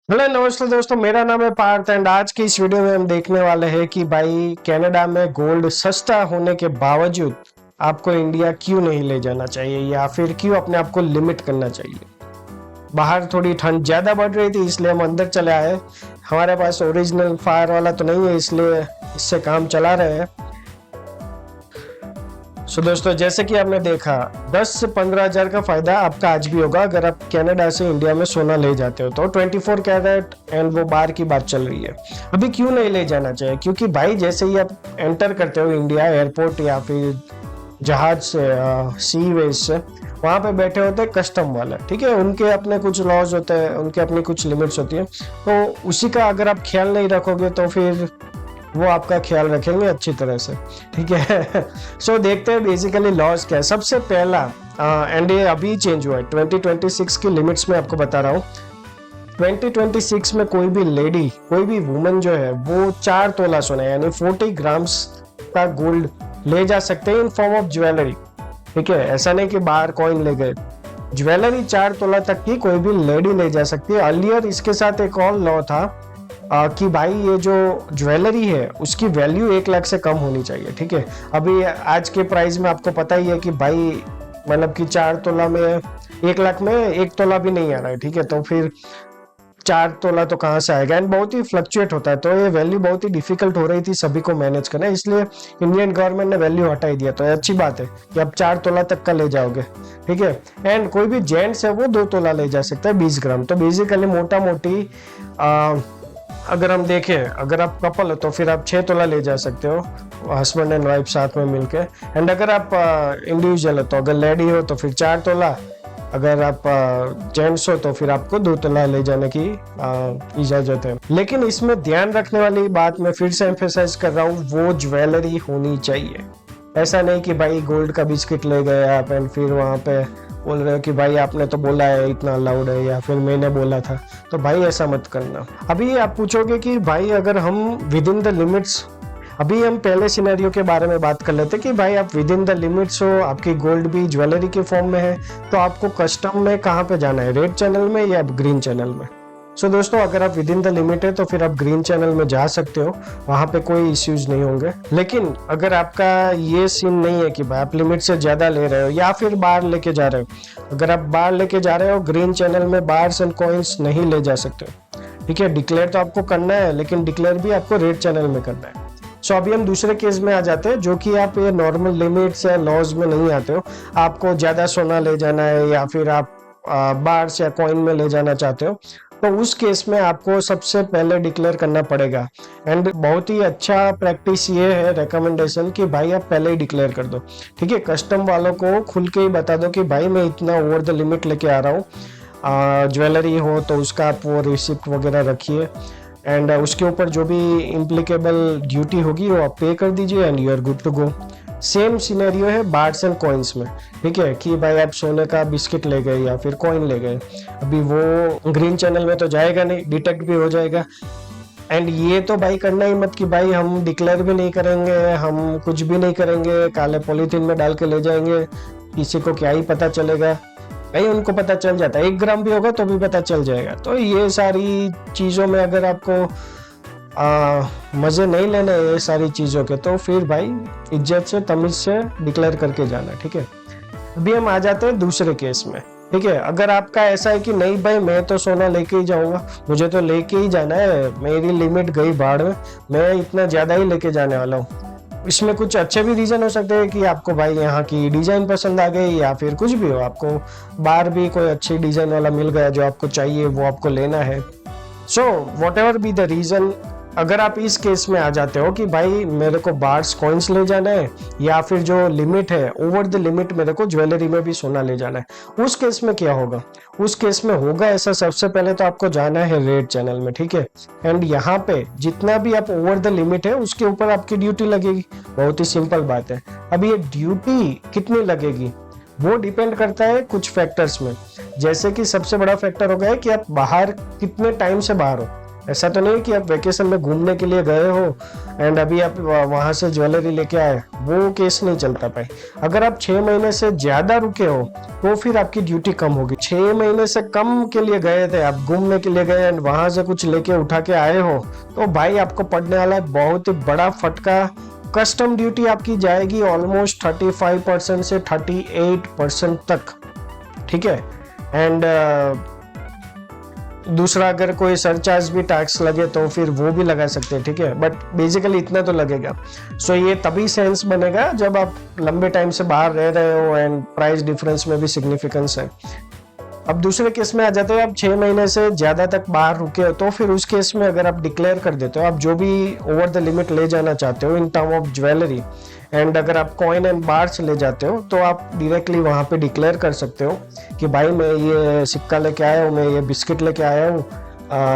Hello नमस्ते दोस्तों, मेरा नाम है पार्थ एंड आज की इस वीडियो में हम देखने वाले हैं कि भाई कनाडा में गोल्ड सस्ता होने के बावजूद आपको इंडिया क्यों नहीं ले जाना चाहिए या फिर क्यों अपने आप को लिमिट करना चाहिए। बाहर थोड़ी ठंड ज़्यादा बढ़ रही थी इसलिए हम अंदर चले आए। हमारे पास ओरिजिनल फायर वाला तो नहीं है इसलिए इससे काम चला रहे हैं। सो दोस्तों, जैसे कि आपने देखा 10 से 15 हज़ार का फायदा आपका आज भी होगा अगर आप कनाडा से इंडिया में सोना ले जाते हो तो 24 कैरेट एंड वो बार की बात चल रही है। अभी क्यों नहीं ले जाना चाहिए, क्योंकि भाई जैसे ही आप एंटर करते हो इंडिया एयरपोर्ट या फिर जहाज से सी वेज से, वहाँ पे बैठे होते हैं कस्टम वाला, ठीक है। उनके अपने कुछ लॉज होते हैं, उनके अपनी कुछ लिमिट्स होती है, तो उसी का अगर आप ख्याल नहीं रखोगे तो फिर वो आपका ख्याल रखेंगे अच्छी तरह से, ठीक है। सो देखते हैं बेसिकली लॉस क्या है। सबसे पहला एंड ये अभी चेंज हुआ है 2026 की लिमिट्स में आपको बता रहा हूँ। 2026 में कोई भी लेडी, कोई भी वुमन जो है वो 4 तोला सोना यानी 40 ग्राम्स का गोल्ड ले जा सकते हैं इन फॉर्म ऑफ ज्वेलरी, ठीक है। ऐसा नहीं कि बाहर कॉइन ले गए, ज्वेलरी 4 तोला तक की कोई भी लेडी ले जा सकती है। अर्लियर इसके साथ एक और लॉ था कि भाई ये जो ज्वेलरी है उसकी वैल्यू 1 लाख से कम होनी चाहिए, ठीक है। अभी आज के प्राइस में आपको पता ही है कि भाई मतलब कि 4 तोला में 1 लाख में 1 तोला भी नहीं आ रहा है, ठीक है। तो फिर 4 तोला तो कहाँ से आएगा, एंड बहुत ही फ्लक्चुएट होता है, तो ये वैल्यू बहुत ही डिफिकल्ट हो रही थी सभी को मैनेज करना, इसलिए इंडियन गवर्नमेंट ने वैल्यू हटा ही दिया। तो अच्छी बात है कि अब 4 तोला तक का ले जाओगे, ठीक है। एंड कोई भी जेंट्स है वो 2 तोला ले जा सकता है 20 ग्राम। तो बेसिकली मोटा मोटी अगर हम देखें, अगर आप कपल हो तो फिर आप 6 तोला ले जा सकते हो, हस्बैंड एंड वाइफ साथ में मिलके। एंड अगर आप इंडिविजुअल हो तो अगर लेडी हो तो फिर 4 तोला, अगर आप जेंट्स हो तो फिर आपको 2 तोला ले जाने की इजाजत है। लेकिन इसमें ध्यान रखने वाली बात मैं फिर से एम्फेसाइज कर रहा हूँ, वो ज्वेलरी होनी चाहिए। ऐसा नहीं कि भाई गोल्ड का बिस्किट ले गए आप एंड फिर वहाँ पे बोल रहे हो कि भाई आपने तो बोला है इतना अलाउड है या फिर मैंने बोला था, तो भाई ऐसा मत करना। अभी आप पूछोगे कि भाई अगर हम विद इन द लिमिट्स, अभी हम पहले सिनेरियो के बारे में बात कर लेते कि भाई आप विद इन द लिमिट्स हो, आपकी गोल्ड भी ज्वेलरी के फॉर्म में है, तो आपको कस्टम में कहाँ पे जाना है, रेड चैनल में या ग्रीन चैनल में। सो दोस्तों, अगर आप विद इन द लिमिट है तो फिर आप ग्रीन चैनल में जा सकते हो, वहाँ पे कोई इश्यूज नहीं होंगे। लेकिन अगर आपका ये सीन नहीं है कि भाई आप लिमिट से ज़्यादा ले रहे हो या फिर बाहर लेके जा रहे हो, अगर आप बाहर लेके जा रहे हो ग्रीन चैनल में बार्स एंड कॉइन्स नहीं ले जा सकते हो, ठीक है। डिक्लेयर तो आपको करना है लेकिन डिक्लेयर भी आपको रेड चैनल में करना है। सो अभी हम दूसरे केस में आ जाते हैं, जो कि आप ये नॉर्मल लिमिट्स या लॉज में नहीं आते हो, आपको ज़्यादा सोना ले जाना है या फिर आप बार्स या कॉइन में ले जाना चाहते हो, तो उस केस में आपको सबसे पहले डिक्लेयर करना पड़ेगा। एंड बहुत ही अच्छा प्रैक्टिस ये है, रिकमेंडेशन, कि भाई आप पहले ही डिक्लेयर कर दो, ठीक है। कस्टम वालों को खुल के ही बता दो कि भाई मैं इतना ओवर द लिमिट लेके आ रहा हूँ। ज्वेलरी हो तो उसका आप वो रिसिप्ट वगैरह रखिए एंड उसके ऊपर जो भी इम्प्लीकेबल ड्यूटी होगी वो आप पे कर दीजिए and you are good to go. Same scenario है बार्स एंड कॉइन्स में, ठीक है, कि भाई आप सोने का बिस्किट ले गए या फिर कॉइन ले गए, अभी वो ग्रीन चैनल में तो जाएगा नहीं, डिटेक्ट भी हो जाएगा। एंड ये तो भाई करना ही मत कि भाई हम डिक्लेयर भी नहीं करेंगे, हम कुछ भी नहीं करेंगे, काले पॉलीथीन में डाल के ले जाएंगे, किसी को क्या ही पता चलेगा। भाई उनको पता चल जाता है, 1 ग्राम भी होगा तो भी पता चल जाएगा। तो ये सारी चीज़ों में अगर आपको मज़े नहीं लेने ये सारी चीज़ों के, तो फिर भाई इज्जत से तमीज़ से डिक्लेयर करके जाना, ठीक है। अभी हम आ जाते हैं दूसरे केस में, ठीक है। अगर आपका ऐसा है कि नहीं भाई मैं तो सोना लेके ही जाऊंगा, मुझे तो लेके ही जाना है, मेरी लिमिट गई बाढ़ में, मैं इतना ज़्यादा ही लेके जाने वाला हूँ। इसमें कुछ अच्छे भी रीज़न हो सकते हैं कि आपको भाई यहाँ की डिज़ाइन पसंद आ गई या फिर कुछ भी हो, आपको बाहर भी कोई अच्छी डिज़ाइन वाला मिल गया जो आपको चाहिए, वो आपको लेना है। So what ever be the reason, अगर आप इस केस में आ जाते हो कि भाई मेरे को बार्स कॉइन्स ले जाना है या फिर जो लिमिट है ओवर द लिमिट मेरे को ज्वेलरी में भी सोना ले जाना है, उस केस में क्या होगा? उस केस में होगा ऐसा, सबसे पहले तो आपको जाना है रेड चैनल में, ठीक है। एंड यहाँ पे जितना भी आप ओवर द लिमिट है उसके ऊपर आपकी ड्यूटी लगेगी। बहुत ही सिंपल बात है। अब ये ड्यूटी कितनी लगेगी वो डिपेंड करता है कुछ फैक्टर्स में, जैसे कि सबसे बड़ा फैक्टर होगा है कि आप बाहर कितने टाइम से बाहर हो, ऐसा तो नहीं कि आप वेकेशन में घूमने के लिए गए हो एंड अभी आप वहां से ज्वेलरी लेके आए, वो केस नहीं चलता भाई। अगर आप 6 महीने से ज्यादा रुके हो तो फिर आपकी ड्यूटी कम होगी। 6 महीने से कम के लिए गए थे, आप घूमने के लिए गए एंड वहां से कुछ लेके उठा के आए हो, तो भाई आपको पड़ने वाला है बहुत ही बड़ा फटका। कस्टम ड्यूटी आपकी जाएगी ऑलमोस्ट 35% से 38% तक, ठीक है। एंड दूसरा अगर कोई सरचार्ज भी टैक्स लगे तो फिर वो भी लगा सकते हैं, ठीक है, बट बेसिकली इतना तो लगेगा। सो ये तभी सेंस बनेगा जब आप लंबे टाइम से बाहर रह रहे हो एंड प्राइस डिफरेंस में भी सिग्निफिकेंस है। अब दूसरे केस में आ जाते हो, आप 6 महीने से ज्यादा तक बाहर रुके हो, तो फिर उस केस में अगर आप डिक्लेयर कर देते हो आप जो भी ओवर द लिमिट ले जाना चाहते हो in term of jewellery, and अगर आप कॉइन एंड बार्स ले जाते हो तो आप डायरेक्टली वहां पे डिक्लेयर कर सकते हो कि भाई मैं ये सिक्का लेके आया हूँ, मैं ये बिस्किट लेके आया हूँ,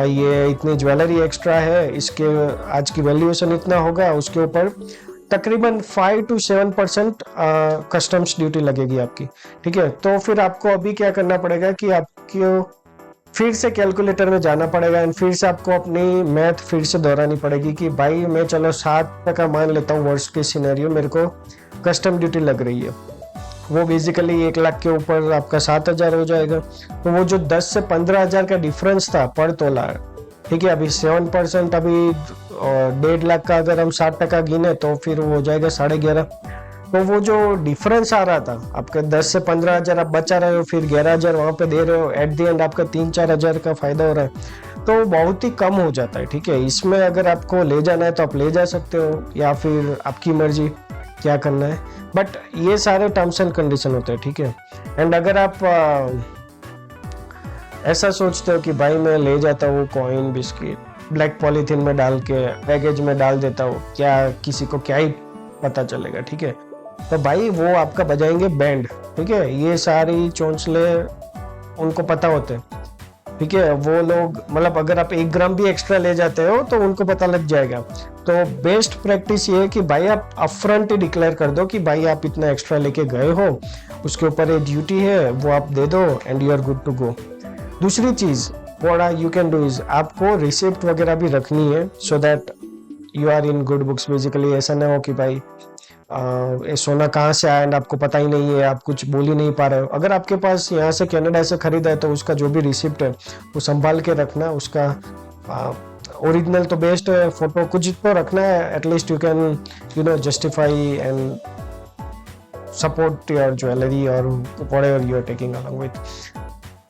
ये इतनी ज्वेलरी एक्स्ट्रा है, इसके आज की वैल्यूएशन इतना होगा, उसके ऊपर तकरीबन 5 to 7% कस्टम्स ड्यूटी लगेगी आपकी, ठीक है। तो फिर आपको अभी क्या करना पड़ेगा कि आपको फिर से कैलकुलेटर में जाना पड़ेगा एंड फिर से आपको अपनी मैथ फिर से दोहरानी पड़ेगी कि भाई मैं चलो 7% मान लेता हूँ वर्स्ट के सिनेरियो, मेरे को कस्टम ड्यूटी लग रही है, वो बेसिकली 1 लाख के ऊपर आपका 7,000 हो जाएगा। तो वो जो 10 से 15,000 का डिफरेंस था पर तोला, ठीक है, अभी 7%, अभी 1.5 लाख का अगर हम 60% गिने तो फिर वो हो जाएगा 11.5। तो वो जो डिफरेंस आ रहा था आपके 10 से 15,000 आप बचा रहे हो, फिर 11,000 वहां पे दे रहे हो, एट द एंड आपका 3-4 हजार का फायदा हो रहा है, तो बहुत ही कम हो जाता है, ठीक है। इसमें अगर आपको ले जाना है तो आप ले जा सकते हो या फिर आपकी मर्जी क्या करना है, बट ये सारे टर्म्स एंड कंडीशन होते हैं, ठीक है। एंड अगर आप ऐसा सोचते हो कि भाई मैं ले जाता हूँ कॉइन बिस्किट ब्लैक पॉलीथीन में डाल के बैगेज में डाल देता हूँ, क्या किसी को क्या ही पता चलेगा, ठीक है, तो भाई वो आपका बजाएंगे बैंड, ठीक है। ये सारी चोंचले उनको पता होते हैं, ठीक है, वो लोग मतलब अगर आप 1 ग्राम भी एक्स्ट्रा ले जाते हो तो उनको पता लग जाएगा। तो बेस्ट प्रैक्टिस ये है कि भाई आप अपफ्रंट ही डिक्लेयर कर दो कि भाई आप इतना एक्स्ट्रा लेके गए हो, उसके ऊपर ये ड्यूटी है, वो आप दे दो and you are good to go. दूसरी चीज what you can do is आपको रिसिप्ट वगैरह भी रखनी है so that you are in good books. Basically ऐसा ना हो कि भाई ये सोना कहाँ से आया एंड आपको पता ही नहीं है, आप कुछ बोल ही नहीं पा रहे हो। अगर आपके पास यहाँ से कनाडा से खरीदा है तो उसका जो भी रिसिप्ट है वो संभाल के रखना, उसका ओरिजिनल तो बेस्ट है, फोटो कुछ तो रखना है, at least you can you know justify and support your jewellery और whatever you are taking along with.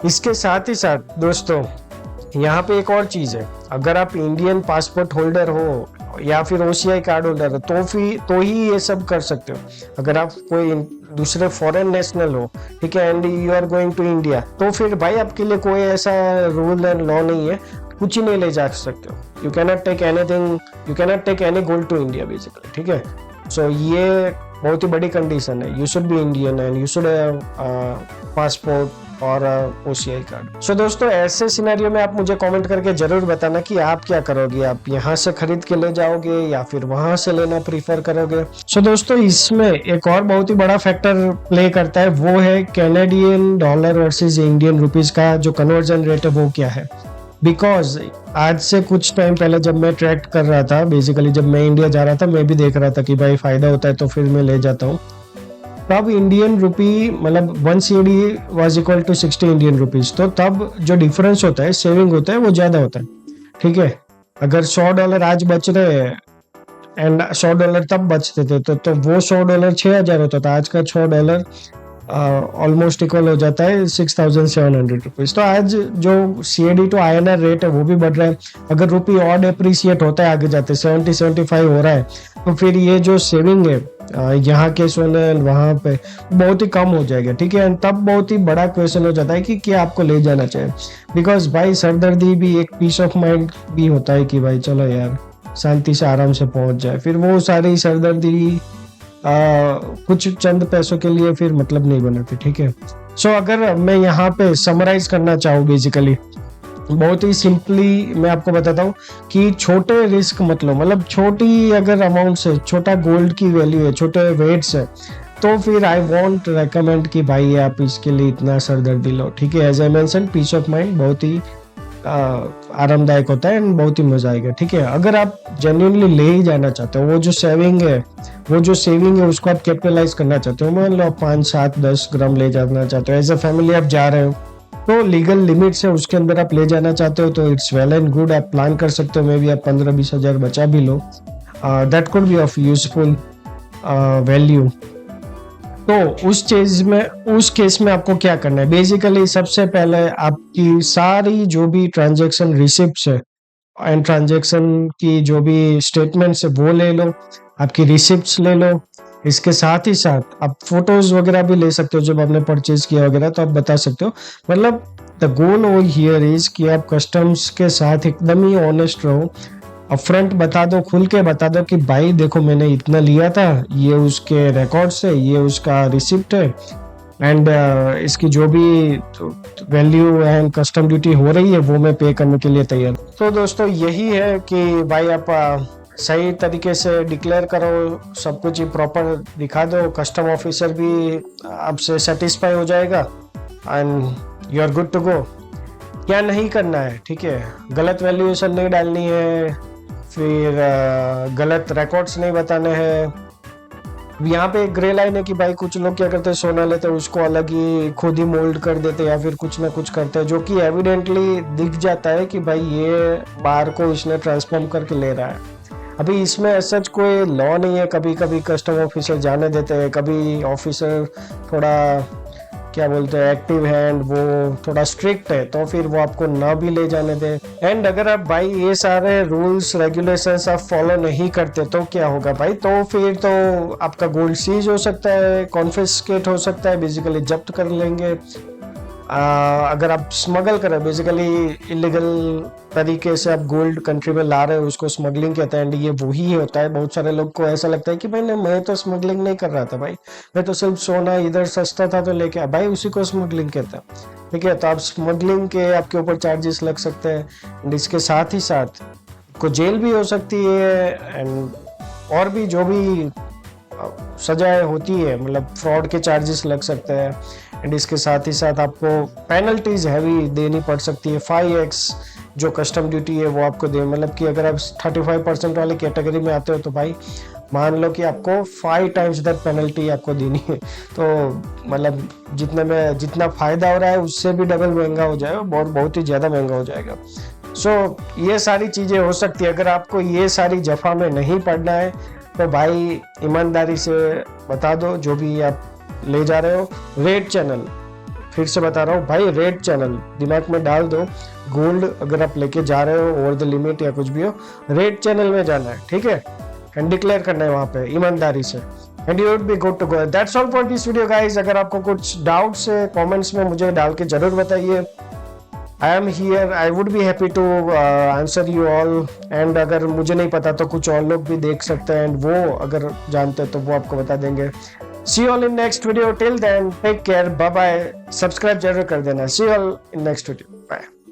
इसके साथ ही साथ दोस्तों यहाँ पे एक और चीज है, अगर आप इंडियन पासपोर्ट होल्डर हो या फिर OCI कार्ड होल्डर हो तो ही ये सब कर सकते हो। अगर आप कोई दूसरे फॉरेन नेशनल हो, ठीक है, and you are going to India, तो फिर भाई आपके लिए कोई ऐसा रूल एंड लॉ नहीं है, कुछ ही नहीं ले जा सकते हो। You cannot take anything, you cannot take any gold to India basically, ठीक है। सो ये बहुत ही बड़ी कंडीशन है, you should be Indian and you should have passport और OCI कार्ड। सो दोस्तों ऐसे सिनेरियो में आप मुझे कमेंट करके जरूर बताना कि आप क्या करोगे, आप यहाँ से खरीद के ले जाओगे या फिर वहां से लेना प्रीफर करोगे। सो दोस्तों इसमें एक और बहुत ही बड़ा फैक्टर प्ले करता है, वो है Canadian dollar versus Indian rupees का जो कन्वर्जन रेट है वो क्या है। बिकॉज आज से कुछ टाइम पहले जब मैं ट्रैक कर रहा था, बेसिकली जब मैं इंडिया जा रहा था, मैं भी देख रहा था कि भाई फायदा होता है तो फिर मैं ले जाता हूँ। तब इंडियन रुपी मतलब 1 CAD was equal to 60 Indian rupees, तो तब जो डिफरेंस होता है सेविंग होता है वो ज्यादा होता है, ठीक है। अगर $100 आज बच रहे हैं एंड $100 तब बचते थे तो वो $100 6,000 होता था, आज का $100 ऑलमोस्ट इक्वल हो जाता है 6,700 रुपीज। तो आज जो CAD टू INR रेट है वो भी बढ़ रहा है। अगर रुपी और डेप्रिसिएट होता है आगे जाते 70-75 हो रहा है, तो फिर ये जो सेविंग है यहाँ के सोने वहां पे बहुत ही कम हो जाएगा, ठीक है। तब बहुत ही बड़ा क्वेश्चन हो जाता है कि क्या आपको ले जाना चाहिए, बिकॉज भाई सरदर्दी भी एक पीस ऑफ माइंड भी होता है कि भाई चलो यार शांति से आराम से पहुंच जाए, फिर वो सारी सरदर्दी कुछ चंद पैसों के लिए फिर मतलब नहीं बनाती, ठीक है। सो अगर मैं यहाँ पे समराइज करना चाहूँ बेसिकली बहुत ही सिंपली मैं आपको बताता हूँ कि छोटे रिस्क मतलब छोटी अगर अमाउंट से छोटा गोल्ड की वैल्यू है, छोटे वेट से, तो फिर आई वॉन्ट रेकमेंड कि भाई आप इसके लिए इतना सरदर्दी लो, ठीक है। As I mention peace of mind बहुत ही आरामदायक होता है एंड बहुत ही मजा आएगा। ठीक है, अगर आप जेन्युइनली ले ही जाना चाहते हो, वो जो सेविंग है उसको आप कैपिटलाइज करना चाहते हो, मान लो आप 5, 7, 10 ग्राम ले जाना चाहते हो, एज अ फैमिली आप जा रहे हो, तो लीगल लिमिट्स है उसके अंदर आप ले जाना चाहते हो तो इट्स वेल एंड गुड, आप प्लान कर सकते हो। मे बी आप 15-20 हजार बचा भी लो, that could be of useful value. तो उस केस में आपको क्या करना है, बेसिकली सबसे पहले आपकी सारी जो भी ट्रांजैक्शन रिसिप्ट्स है एंड ट्रांजैक्शन की जो भी स्टेटमेंट्स है वो ले लो, आपकी रिसिप्ट्स ले लो। इसके साथ ही साथ आप फोटोज वगैरह भी ले सकते हो, जब आपने परचेज किया वगैरह तो आप बता सकते हो। मतलब the goal over here is कि आप कस्टम्स के साथ एकदम ही ऑनेस्ट रहो, अपफ्रंट बता दो, खुल के बता दो कि भाई देखो मैंने इतना लिया था, ये उसके रिकॉर्ड्स है, ये उसका रिसिप्ट है एंड इसकी जो भी वैल्यू एंड कस्टम ड्यूटी हो रही है वो मैं पे करने के लिए तैयार। तो दोस्तों यही है कि भाई आप सही तरीके से डिक्लेयर करो, सब कुछ ही प्रॉपर दिखा दो, कस्टम ऑफिसर भी आपसे सेटिस्फाई हो जाएगा and you are good to go. क्या नहीं करना है, ठीक है, गलत वैल्यूएशन नहीं डालनी है, फिर गलत रिकॉर्ड्स नहीं बताने हैं। यहाँ पे एक ग्रे लाइन है कि भाई कुछ लोग क्या करते हैं, सोना लेते हैं उसको अलग ही खुद ही मोल्ड कर देते हैं या फिर कुछ ना कुछ करते हैं, जो कि एविडेंटली दिख जाता है कि भाई ये बार को इसने ट्रांसफॉर्म करके ले रहा है। अभी इसमें सच कोई लॉ नहीं है, कभी कभी कस्टम ऑफिसर जाने देते हैं, कभी ऑफिसर थोड़ा क्या बोलते हैं एक्टिव है एंड वो थोड़ा स्ट्रिक्ट है तो फिर वो आपको ना भी ले जाने दे। एंड अगर आप भाई ये सारे रूल्स रेगुलेशंस आप फॉलो नहीं करते तो क्या होगा भाई, तो फिर तो आपका गोल्ड सीज हो सकता है, कॉन्फिस्केट हो सकता है, बेसिकली जब्त कर लेंगे। अगर आप स्मगल कर रहे हो, बेसिकली इलीगल तरीके से आप गोल्ड कंट्री में ला रहे हो, उसको स्मगलिंग कहते हैं। एंड ये वही होता है, बहुत सारे लोग को ऐसा लगता है कि भाई मैं तो स्मगलिंग नहीं कर रहा था भाई, मैं तो सिर्फ सोना इधर सस्ता था तो लेके आ, भाई उसी को स्मगलिंग कहते हैं। ठीक है, तो आप स्मगलिंग के आपके ऊपर चार्जेस लग सकते हैं एंड इसके साथ ही साथ को जेल भी हो सकती है एंड और भी जो भी सजाएं होती है, मतलब फ्रॉड के चार्जेस लग सकते हैं एंड इसके साथ ही साथ आपको पेनल्टीज हैवी देनी पड़ सकती है। 5x जो कस्टम ड्यूटी है वो आपको दे, मतलब कि अगर आप 35% वाले कैटेगरी में आते हो तो भाई मान लो कि आपको 5 टाइम्स दैट पेनल्टी आपको देनी है। तो मतलब जितना फायदा हो रहा है उससे भी डबल महंगा हो जाएगा, बहुत ही ज्यादा महंगा हो जाएगा। सो ये सारी चीजें हो सकती है। अगर आपको ये सारी जफा में नहीं पड़ना है तो भाई ईमानदारी से बता दो जो भी आप ले जा रहे हो। रेड चैनल, फिर से बता रहा हूँ भाई, रेड चैनल दिमाग में डाल दो। गोल्ड अगर आप लेके जा रहे हो ओवर द लिमिट या कुछ भी हो, रेड चैनल में जाना है, ठीक है, एंड डिक्लेयर करना है वहां पे ईमानदारी से and you would be good to go. That's all for this video guys. अगर आपको कुछ डाउट्स है कमेंट्स में मुझे डाल के जरूर बताइए। I am here, I would be happy to answer you all. And अगर मुझे नहीं पता तो कुछ और लोग भी देख सकते हैं एंड वो अगर जानते हैं तो वो आपको बता देंगे। See you all in next video. Till then, take care. Bye bye. Subscribe जरूर कर देना. See you all in next video. Bye.